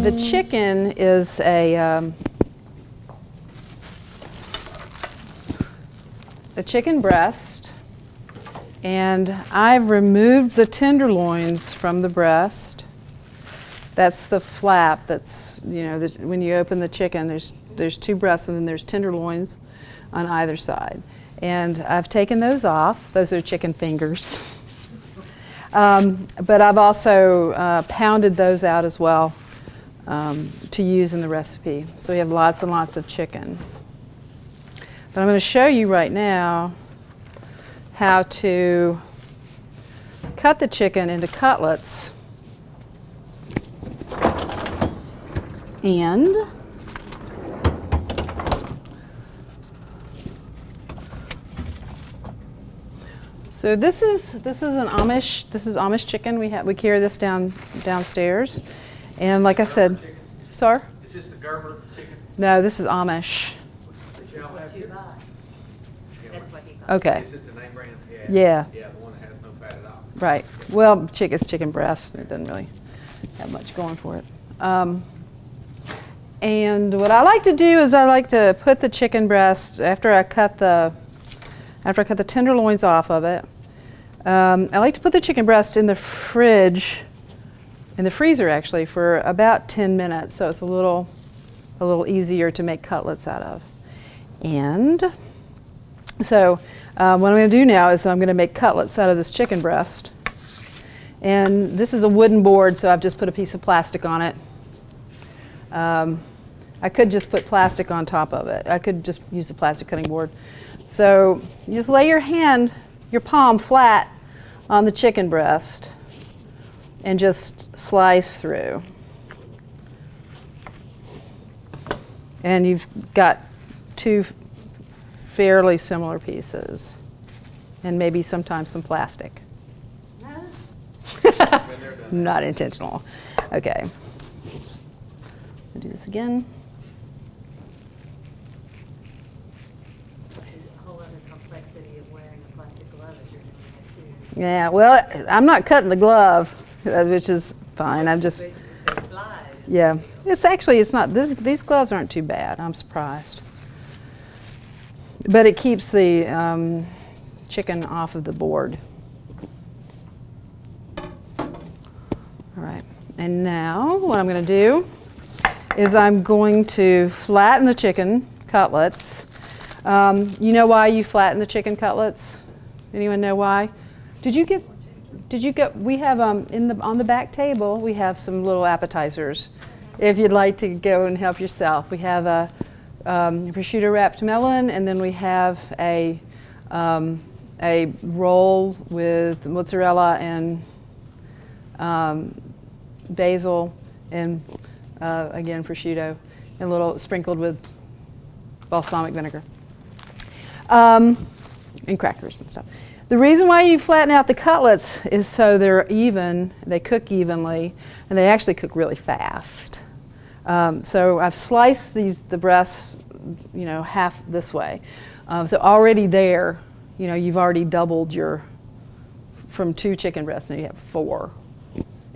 The chicken is a chicken breast, and I've removed the tenderloins from the breast. That's the flap. That's, you know, when you open the chicken, there's two breasts and then there's tenderloins on either side. And I've taken those off. Those are chicken fingers. But I've also pounded those out as well to use in the recipe. So we have lots and lots of chicken. But I'm going to show you right now how to cut the chicken into cutlets. And so this is Amish chicken. We carry this downstairs, and like I said, sorry. Is this the Gerber chicken? No, this is Amish. That's what he thought. Okay. Is it the name brand? Yeah. Yeah, the one that has no fat at all. Right. Well, it's chicken breast. It doesn't really have much going for it. And what I like to do is I like to put the chicken breast after I cut the tenderloins off of it. I like to put the chicken breast in the freezer actually, for about 10 minutes, so it's a little easier to make cutlets out of. And so what I'm going to do now is I'm going to make cutlets out of this chicken breast. And this is a wooden board, so I've just put a piece of plastic on it. I could just put plastic on top of it. I could just use a plastic cutting board. So you just lay your palm flat on the chicken breast and just slice through. And you've got two fairly similar pieces, and maybe sometimes some plastic. Not intentional. Okay. I'll do this again. A whole other complexity of wearing a plastic glove as you're doing it too. Yeah, well, I'm not cutting the glove, which is fine. I'm just, They slide. yeah. It's not, these gloves aren't too bad. I'm surprised. But it keeps the chicken off of the board. All right, and now what I'm going to do is I'm going to flatten the chicken cutlets. You know why you flatten the chicken cutlets? Anyone know why? We have on the back table, we have some little appetizers if you'd like to go and help yourself. We have a prosciutto wrapped melon, and then we have a roll with mozzarella and basil and again prosciutto, and a little sprinkled with balsamic vinegar and crackers and stuff. The reason why you flatten out the cutlets is so they're even, they cook evenly, and they actually cook really fast. So I've sliced the breasts, you know, half this way. So already there, you know, you've already doubled from 2 chicken breasts, now you have 4.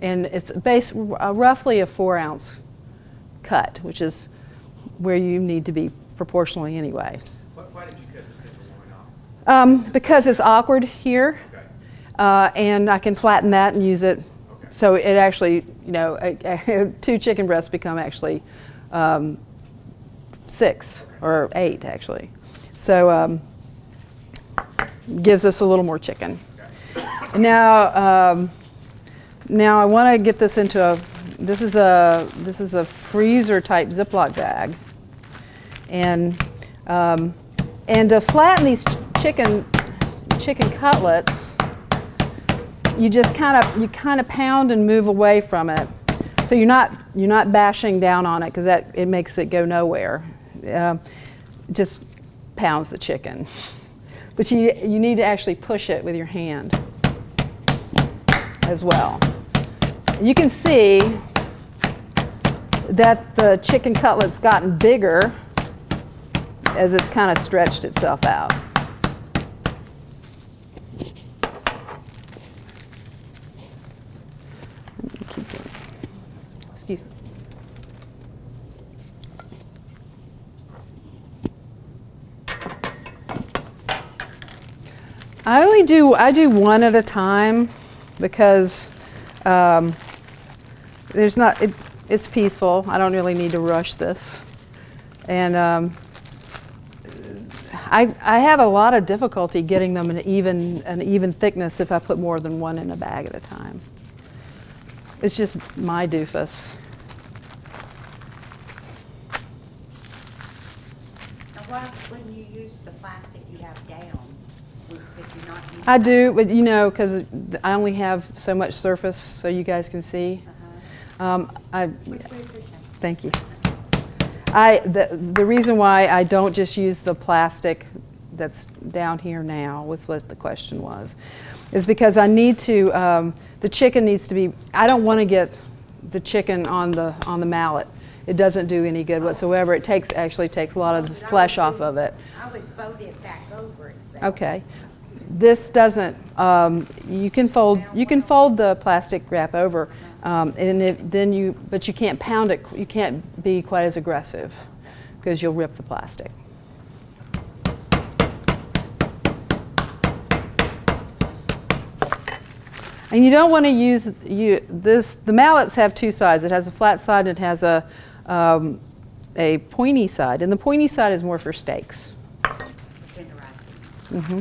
And it's roughly a 4-ounce cut, which is where you need to be proportionally anyway. Why did you cut the tenderloin off? Because it's awkward here, Okay. and I can flatten that and use it. Okay. So it actually, you know, 2 chicken breasts become actually 6 or 8 actually. So gives us a little more chicken. Okay. Now I want to get this into this is a freezer type Ziploc bag, and to flatten these chicken cutlets, you just kind of pound and move away from it, so you're not bashing down on it, because it makes it go nowhere. Just pounds the chicken, but you need to actually push it with your hand as well. You can see that the chicken cutlet's gotten bigger as it's kind of stretched itself out. Excuse me. I do one at a time because it's peaceful. I don't really need to rush this. And I have a lot of difficulty getting them an even thickness if I put more than one in a bag at a time. It's just my doofus. Now, when you use the plastic you have down, could you not use I do, but you know, because I only have so much surface so you guys can see. Which we appreciate. Thank you. The reason why I don't just use the plastic that's down here now, was what the question was, is because I need to, the chicken needs to be, I don't want to get the chicken on the mallet. It doesn't do any good whatsoever. It actually takes a lot of the flesh off of it. I would fold it back over itself. Okay. This doesn't, you can fold the plastic wrap over, but you can't pound it, you can't be quite as aggressive because you'll rip the plastic. And you don't want to use, the mallets have two sides. It has a flat side and it has a pointy side. And the pointy side is more for steaks. Mm-hmm.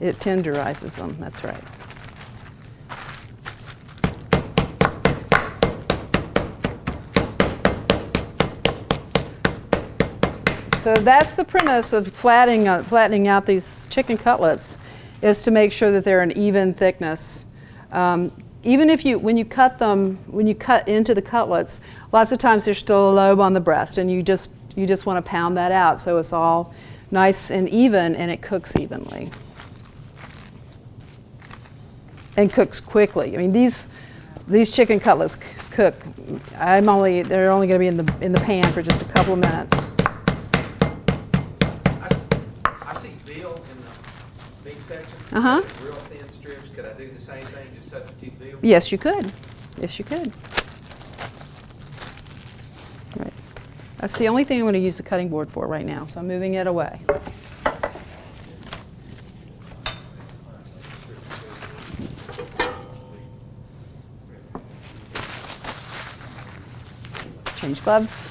It tenderizes them, that's right. So that's the premise of flattening out these chicken cutlets, is to make sure that they're an even thickness. Even if when you cut into the cutlets, lots of times there's still a lobe on the breast, and you just want to pound that out so it's all nice and even and it cooks evenly. And cooks quickly. I mean, these chicken cutlets cook. They're only going to be in the pan for just a couple of minutes. I see veal in the meat section. Uh-huh. Real thin strips. Could I do the same thing, just substitute veal? Yes, you could. Yes, you could. Right. That's the only thing I'm going to use the cutting board for right now, so I'm moving it away. Change gloves.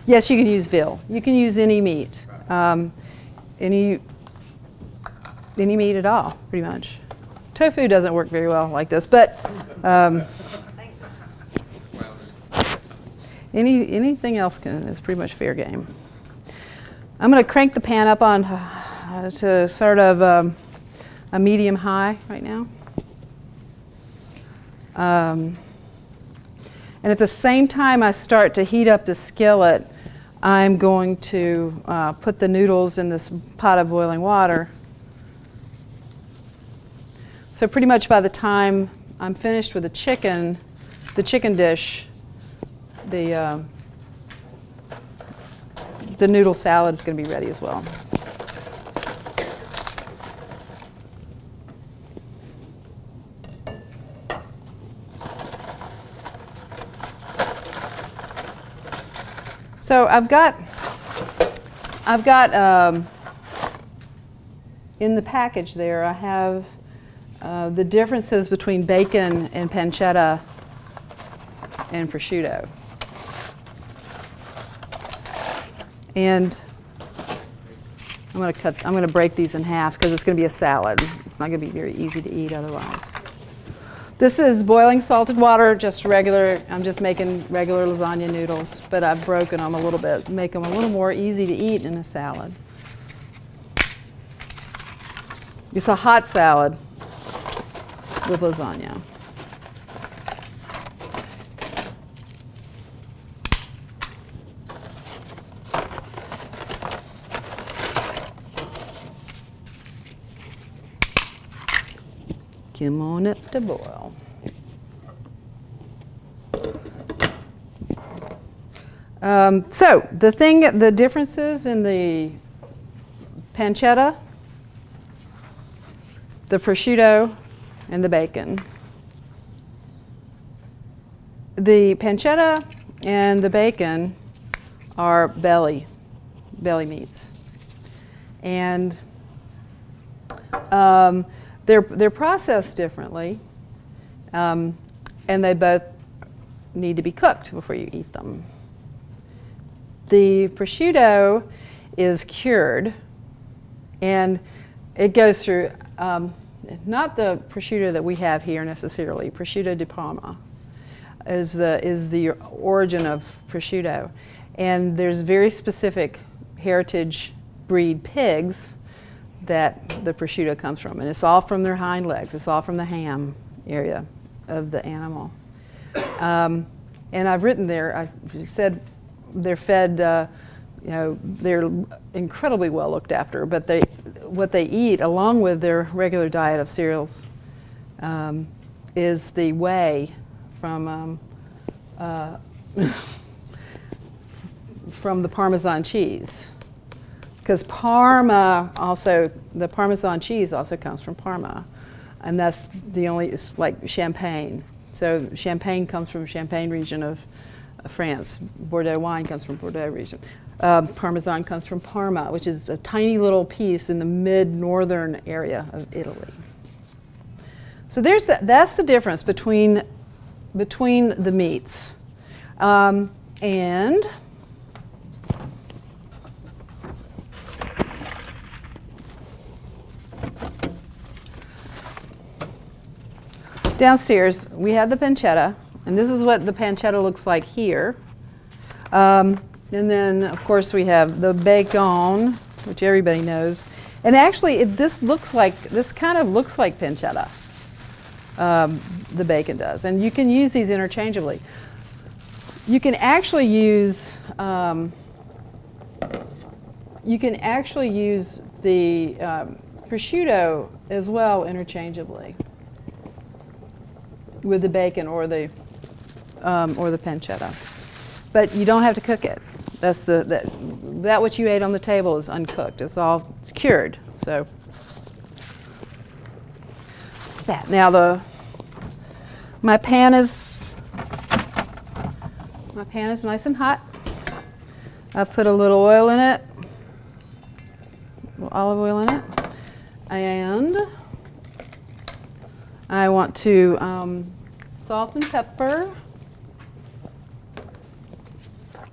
Yes, you can use veal. You can use any meat, any meat at all, pretty much. Tofu doesn't work very well like this, but anything else is pretty much fair game. I'm going to crank the pan up on to sort of a medium high right now. And at the same time I start to heat up the skillet, I'm going to put the noodles in this pot of boiling water. So pretty much by the time I'm finished with the chicken dish, the noodle salad is going to be ready as well. So I've got in the package there, I have the differences between bacon and pancetta and prosciutto. And I'm going to break these in half because it's going to be a salad. It's not going to be very easy to eat otherwise. This is boiling salted water, just regular. I'm just making regular lasagna noodles, but I've broken them a little bit, make them a little more easy to eat in a salad. It's a hot salad with lasagna. Come on up to boil. So the differences in the pancetta, the prosciutto, and the bacon. The pancetta and the bacon are belly meats. And they're processed differently, and they both need to be cooked before you eat them. The prosciutto is cured, and it goes through not the prosciutto that we have here necessarily. Prosciutto di Parma is the origin of prosciutto, and there's very specific heritage breed pigs that the prosciutto comes from, and it's all from their hind legs. It's all from the ham area of the animal. And I've written there. I said they're fed. They're incredibly well looked after, but what they eat along with their regular diet of cereals is the whey from the Parmesan cheese, because the Parmesan cheese also comes from Parma, and that's it's like Champagne. So Champagne comes from Champagne region of France. Bordeaux wine comes from Bordeaux region. Parmesan comes from Parma, which is a tiny little piece in the mid-northern area of Italy. So that's the difference between the meats. And downstairs we have the pancetta, and this is what the pancetta looks like here. And then, of course, we have the bacon, which everybody knows. And actually, this kind of looks like pancetta. The bacon does, and you can use these interchangeably. You can actually use the prosciutto as well interchangeably with the bacon or the pancetta, but you don't have to cook it. That what you ate on the table is uncooked. It's cured. So that now my pan is nice and hot. I put a little oil in it, a little olive oil in it, and I want to salt and pepper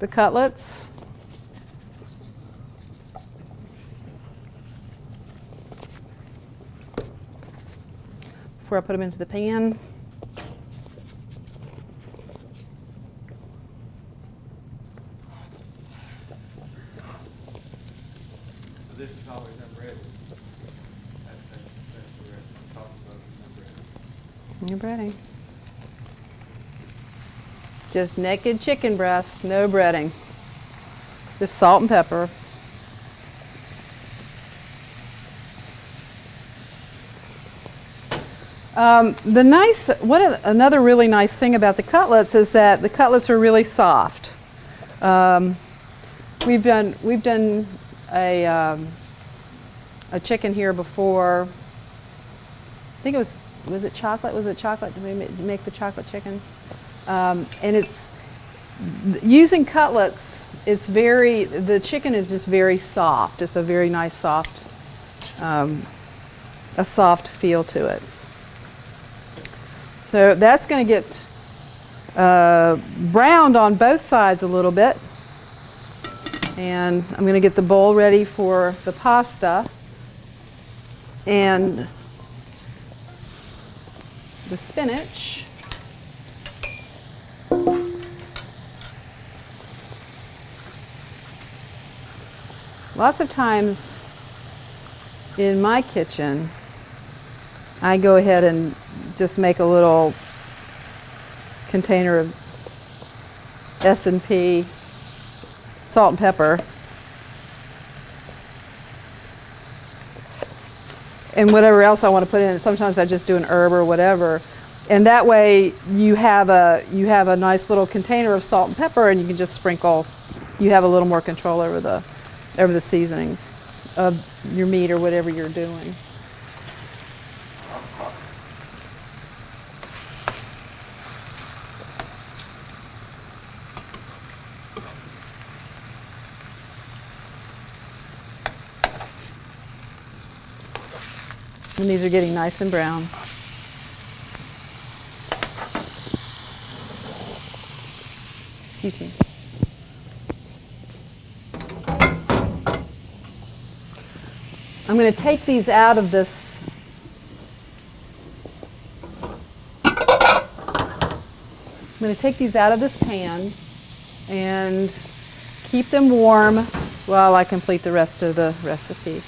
the cutlets. Before I put them into the pan. So this is always unbreaded. That's the rest. Talking about unbreaded. You're breading. Just naked chicken breast, no breading. Just salt and pepper. Another really nice thing about the cutlets is that the cutlets are really soft. We've done a chicken here before. I think was it chocolate? Was it chocolate to make the chocolate chicken? And it's using cutlets. The chicken is just very soft. It's a very nice soft feel to it. So that's going to get browned on both sides a little bit. And I'm going to get the bowl ready for the pasta and the spinach. Lots of times in my kitchen, I go ahead and just make a little container of S&P, salt and pepper, and whatever else I want to put in. Sometimes I just do an herb or whatever, and that way you have a nice little container of salt and pepper, and you can just sprinkle. You have a little more control over the seasonings of your meat or whatever you're doing. And these are getting nice and brown. Excuse me. I'm going to take these out of this. I'm going to take these out of this pan and keep them warm while I complete the rest of the recipe.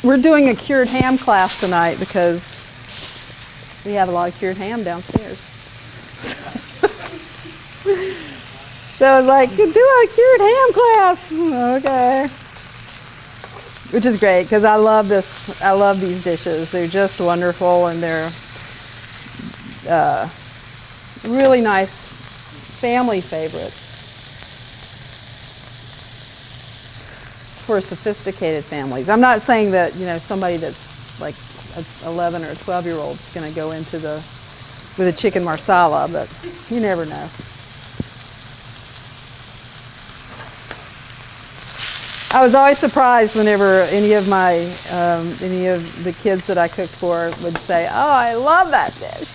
We're doing a cured ham class tonight because we have a lot of cured ham downstairs. So I was like, do a cured ham class. Okay. Which is great because I love this. I love these dishes. They're just wonderful and they're really nice family favorites for sophisticated families. I'm not saying that, you know, somebody that's like an 11 or a 12-year-old is going to go into with a chicken marsala, but you never know. I was always surprised whenever any of the kids that I cooked for would say, "Oh, I love that dish.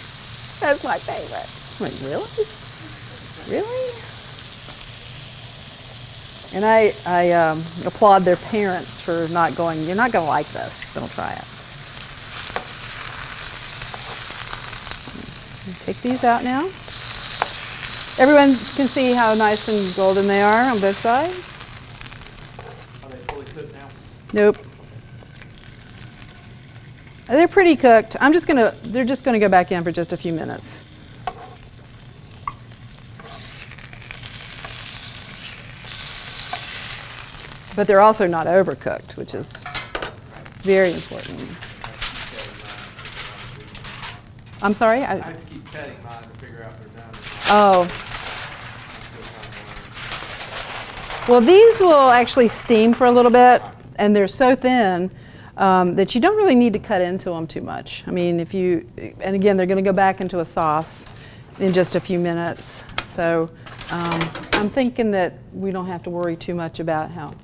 That's my favorite." I'm like, really? Really? And I applaud their parents for not going, "You're not going to like this. Don't try it." Take these out now. Everyone can see how nice and golden they are on both sides. Are they fully cooked now? Nope. They're pretty cooked. They're just gonna go back in for just a few minutes. But they're also not overcooked, which is very important. I'm sorry? I have to keep cutting mine to figure out if they're done or not. Oh. I'm still trying to learn. Well, these will actually steam for a little bit, and they're so thin that you don't really need to cut into them too much. I mean, and again, they're going to go back into a sauce in just a few minutes. So I'm thinking that we don't have to worry too much about how.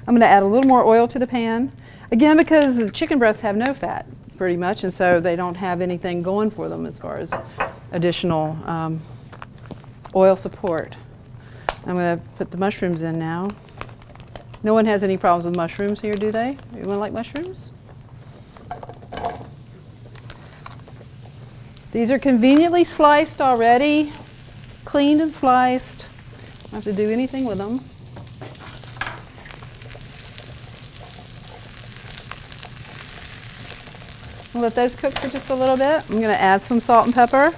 I'm going to add a little more oil to the pan. Again, because the chicken breasts have no fat, pretty much, and so they don't have anything going for them as far as additional oil support. I'm going to put the mushrooms in now. No one has any problems with mushrooms here, do they? Anyone like mushrooms? These are conveniently sliced already, cleaned and sliced. Don't have to do anything with them. I'll let those cook for just a little bit. I'm going to add some salt and pepper.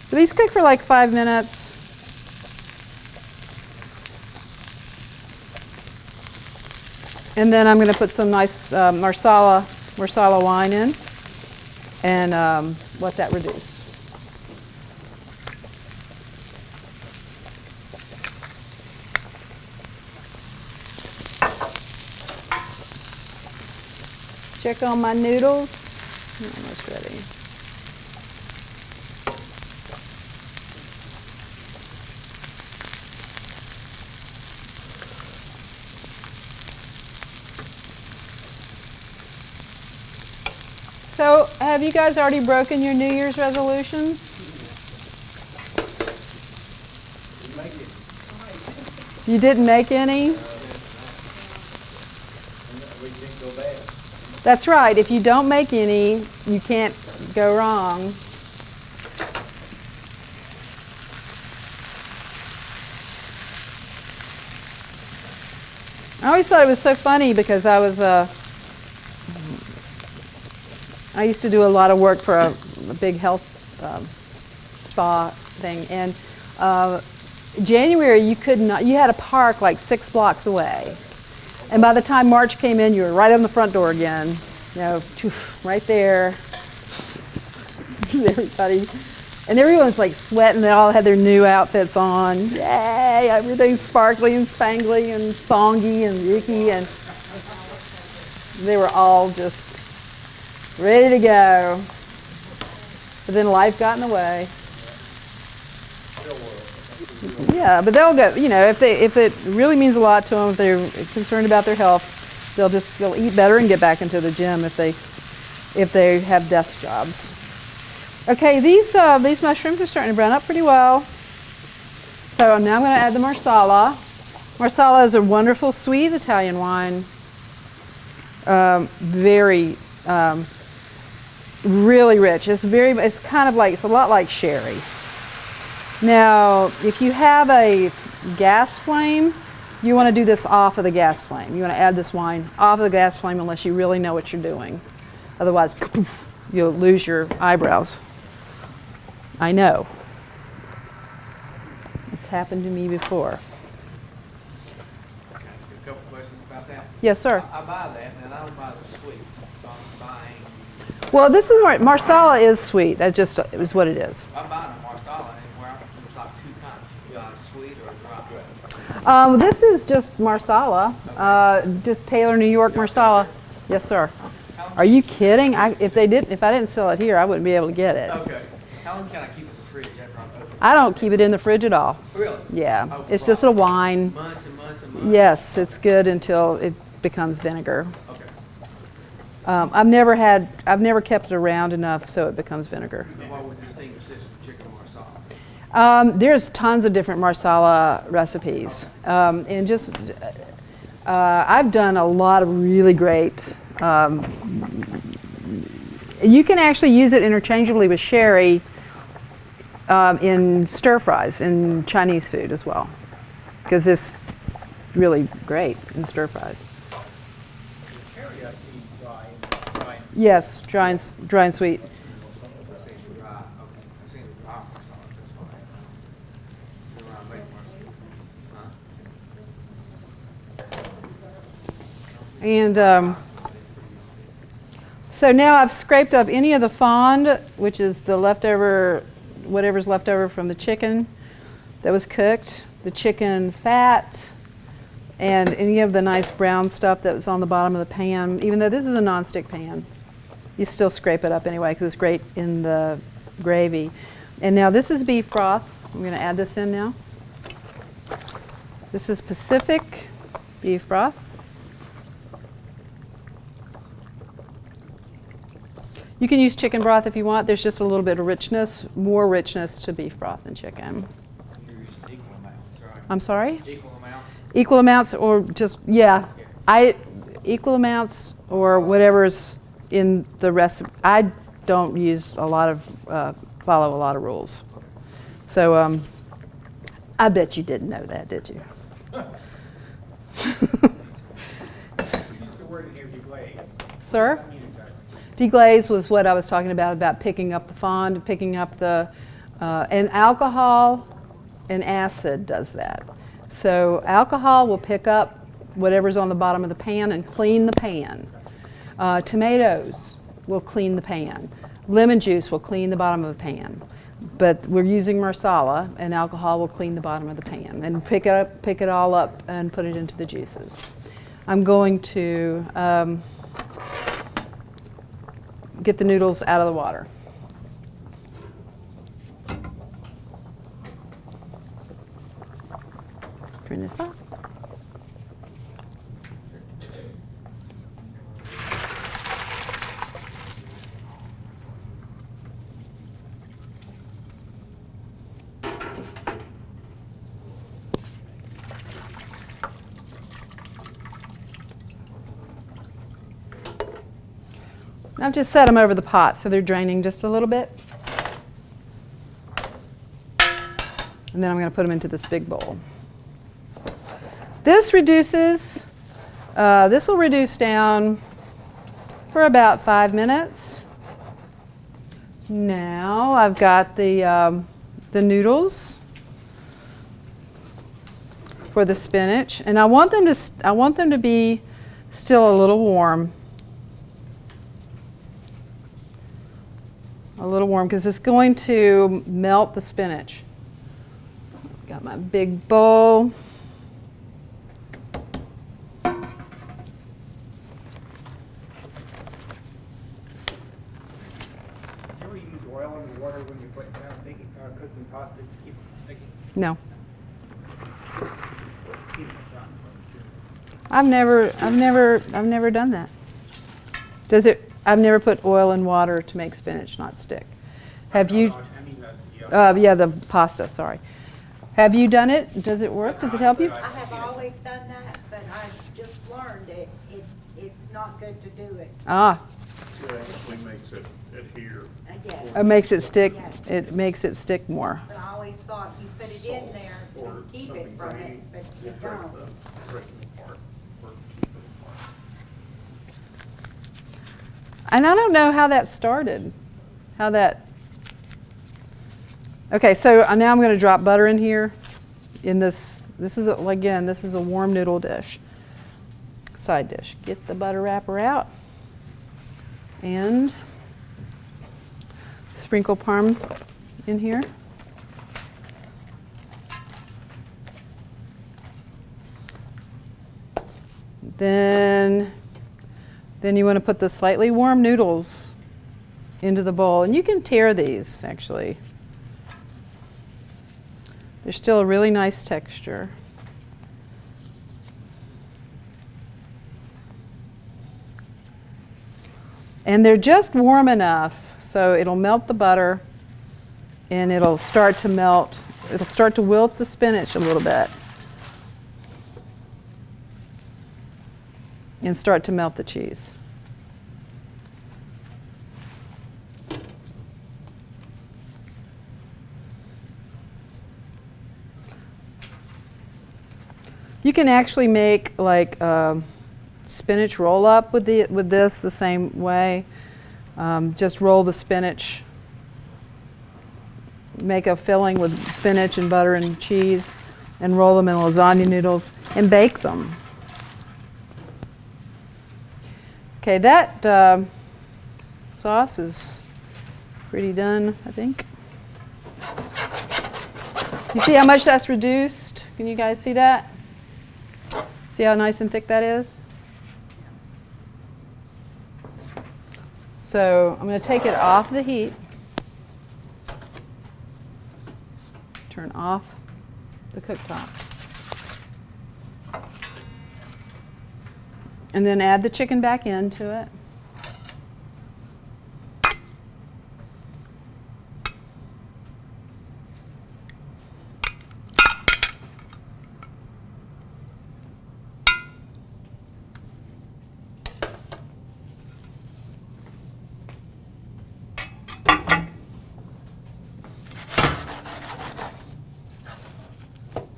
So these cook for like 5 minutes. And then I'm going to put some nice Marsala wine in and let that reduce. Check on my noodles. Almost ready. So, have you guys already broken your New Year's resolutions? You didn't make any? That's right. If you don't make any, you can't go wrong. I always thought it was so funny because I used to do a lot of work for a big health spa thing, and January you had a park like 6 blocks away. And by the time March came in, you were right on the front door again, you know, right there. Everybody And everyone's like sweating. They all had their new outfits on. Yay! Everything's sparkly and spangly and songy and icky, and they were all just ready to go. But then life got in the way. Yeah, but they'll go. You know, if it really means a lot to them, if they're concerned about their health, they'll eat better and get back into the gym if they have desk jobs. Okay, these mushrooms are starting to brown up pretty well. So now I'm going to add the Marsala. Marsala is a wonderful sweet Italian wine. Very, really rich. It's kind of like, it's a lot like sherry. Now, if you have a gas flame, you want to do this off of the gas flame. You want to add this wine off of the gas flame unless you really know what you're doing. Otherwise, you'll lose your eyebrows. I know. It's happened to me before. Can I ask you a couple questions about that? Yes, sir. I buy that, and I don't buy the sweet, so I'm buying. Well, this is Marsala is sweet. It was what it is. I'm buying a Marsala, and there's like two kinds. You buy a sweet or a dry. This is just Marsala, just Taylor, New York Marsala. Yes, sir. Are you kidding? If I didn't sell it here, I wouldn't be able to get it. Okay. How long can I keep it in the fridge after I'm open? I don't keep it in the fridge at all. Really? Yeah, Oh, it's just a wine. Months and months and months? Yes, it's good until it becomes vinegar. Okay. I've never kept it around enough so it becomes vinegar. And what would distinguish this from chicken Marsala? There's tons of different Marsala recipes, and just I've done a lot of really great. You can actually use it interchangeably with sherry in stir fries in Chinese food as well, because it's really great in stir fries. Cherry I've seen dry. Yes, dry and sweet. I've seen the dry. Okay. I've seen the dry Marsala. That's fine. Then when I make Marsala. And so now I've scraped up any of the fond, which is the leftover, whatever's left over from the chicken that was cooked, the chicken fat, and any of the nice brown stuff that was on the bottom of the pan. Even though this is a nonstick pan, you still scrape it up anyway because it's great in the gravy. And now this is beef broth. I'm going to add this in now. This is Pacific beef broth. You can use chicken broth if you want. There's just a little bit of richness, more richness to beef broth than chicken. You're using equal amounts, right? I'm sorry? Equal amounts? Equal amounts or just, yeah. Equal amounts or whatever's in the recipe. I don't use a lot of, follow a lot of rules. So I bet you didn't know that, did you? You used the word in here, deglaze. Sir? What does that mean exactly? Deglaze was what I was talking about picking up the fond, picking up the, and alcohol and acid does that. So alcohol will pick up whatever's on the bottom of the pan and clean the pan. Tomatoes will clean the pan. Lemon juice will clean the bottom of the pan. But we're using Marsala, and alcohol will clean the bottom of the pan and pick it all up and put it into the juices. I'm going to get the noodles out of the water. Turn this off. I've just set them over the pot so they're draining just a little bit. And then I'm going to put them into this big bowl. This reduces, this will reduce down for about 5 minutes. Now I've got the noodles for the spinach, and I want them to be still a little warm. a little warm because it's going to melt the spinach. Got my big bowl. You ever use oil in the water when you put cooking pasta to keep it from sticking? No, Keep it dry, so it's good. I've never done that. Does it? I've never put oil in water to make spinach not stick. Have you? I mean, yeah. Yeah, the pasta. Sorry. Have you done it? Does it work? Does it help you? I have always done that, but I've just learned it's not good to do it. Ah, It actually makes it adhere. Yes. it makes it stick. Yes. It makes it stick more. But I always thought you put it in there Or to keep it something from green it, but to you break don't. break them apart, or keep it apart. And I don't know how that started. How that. Okay, so now I'm going to drop butter in here. In this is again, this is a warm noodle dish. Side dish. Get the butter wrapper out and sprinkle parm in here. Then you want to put the slightly warm noodles into the bowl, and you can tear these actually. They're still a really nice texture. And they're just warm enough so it'll melt the butter and it'll start to melt, it'll start to wilt the spinach a little bit and start to melt the cheese. You can actually make like spinach roll up with this the same way. Just roll the spinach, make a filling with spinach and butter and cheese, and roll them in lasagna noodles and bake them. Okay, that sauce is pretty done, I think. You see how much that's reduced? Can you guys see that? See how nice and thick that is? So I'm going to take it off the heat. Turn off the cooktop. And then add the chicken back into it.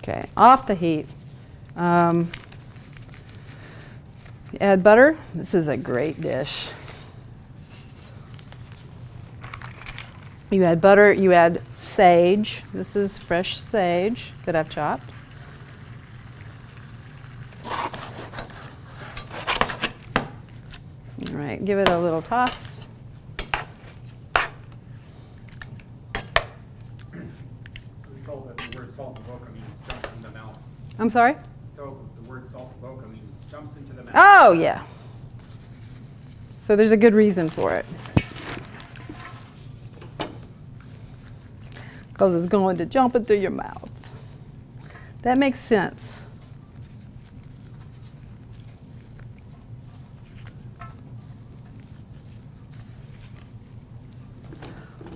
Okay, off the heat. Add butter. This is a great dish. You add butter, you add sage. This is fresh sage that I've chopped. All right, give it a little toss. I was told that the word Saltimbocca means jumps in the mouth. I'm sorry? I was told the word Saltimbocca means jumps into the mouth. Oh, yeah. So there's a good reason for it. Because it's going to jump into your mouth. That makes sense.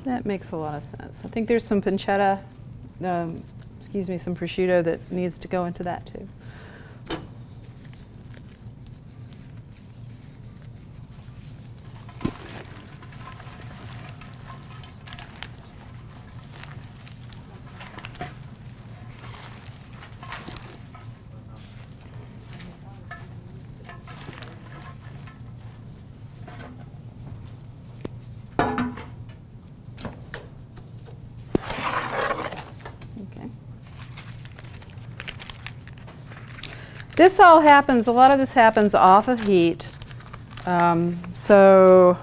That makes a lot of sense. I think there's some pancetta, some prosciutto that needs to go into that too. Okay. This all happens, a lot of this happens off of heat. So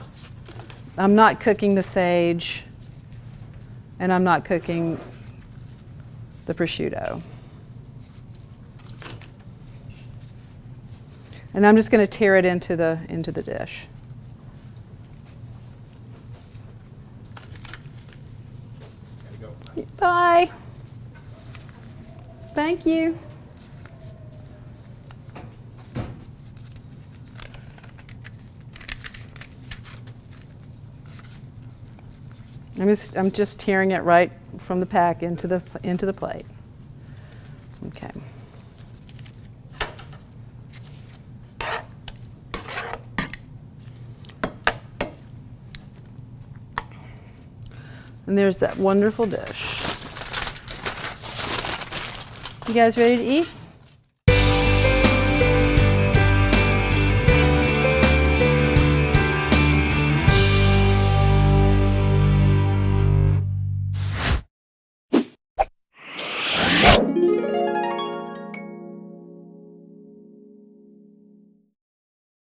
I'm not cooking the sage, and I'm not cooking the prosciutto. And I'm just going to tear it into the dish. There you go. Bye. Thank you. I'm just tearing it right from the pack into the plate. Okay. And there's that wonderful dish. You guys ready to eat?